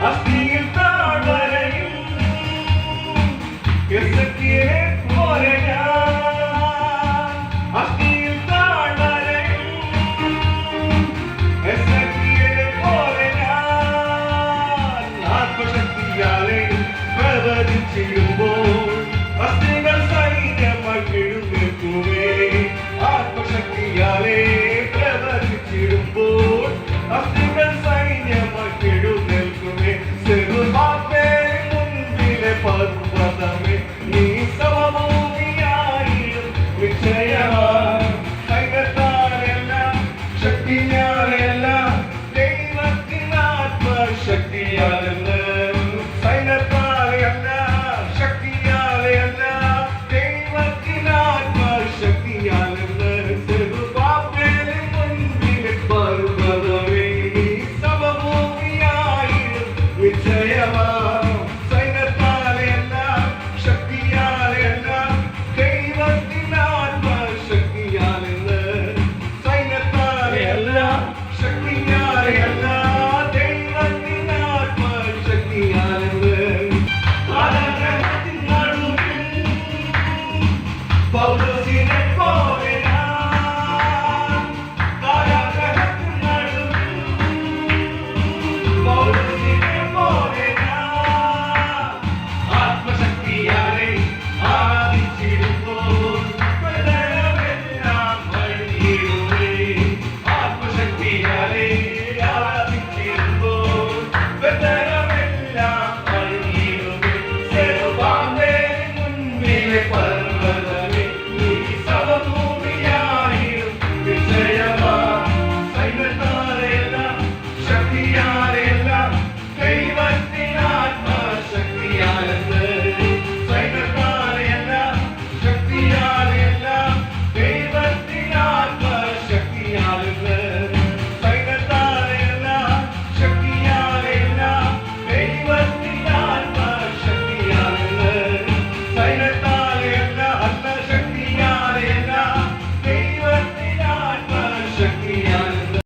അസ്ഥിയിൽ താഴ്വരയിൽ പോലെ ഞാൻ അസ്ഥിയിൽ താഴ്വരയിൽ പോലെ ഞാൻ ആത്മശക്തിയാലെ പ്രവചിച്ചിടുമ്പോൾ അസ്ഥികൾ സൈന്യമായി എഴുന്നേൽക്കുമേ ആത്മശക്തിയാലെ പ്രവചിച്ചിടുമ്പോൾ അസ്ഥികൾ സൈന്യമായി എഴുന്നേൽക്കുമേ മുൻപിലെ പർവ്വതമേ നീ സമഭൂമിയായിടും നിശ്ചയമായി സൈന്യത്താലല്ല ശക്തിയാലല്ല ദൈവത്തിനാത്മശക്തിയാലല്ല സൈന്യത്താലല്ല ശക്തിയാലല്ല ദൈവത്തിനാത്മശക്തിയാലല്ല ചെറുപാപ്പേലെ മുൻപിലെ പർവ്വതമേ നീ സമഭൂമിയായിടും നിശ്ചയമായി സൈന്യത്താലല്ല ശക്തിയാലല്ല ദൈവത്തിനാത്മശക്തിയാലല്ല സൈന്യത്താലല്ല ശക്തിയാലല്ല ദൈവത്തിനാത്മശക്തിയാലല്ല കാരാഗൃഹത്തിൻ നടുവിൽ പൗലോസിനെ പോലെ ഞാൻ കാരാഗൃഹത്തിൻ നടുവിൽ പൗലോസിനെ പോലെ ഞാൻ ആത്മശക്തിയാലെ ആരാധിച്ചിടുമ്പോൾ പ്രളയമെല്ലാം വഴിയിടുമേ ആത്മശക്തിയാലെ ആരാധിച്ചിടുമ്പോൾ പ്രളയമെല്ലാം വഴിയിടുമേ ചെറുപാമ്പേ മുൻപിലെ പർവ്വതമേ നീ സമഭൂമിയായിടും വിജയമായി സൈന്യത്താലെയല്ല ശക്തിയാലെയല്ല ദൈവത്തിനാത്മശക്തിയാലല്ല സൈന്യത്താലെയല്ല ശക്തിയാലെയല്ല ദൈവത്തിനാത്മശക്തിയാലല്ല സൈന്യത്താലെയല്ല ശക്തിയാലെയല്ല ദൈവത്തിനാത്മശക്തിയാലല്ല സൈന്യത്താലെയല്ല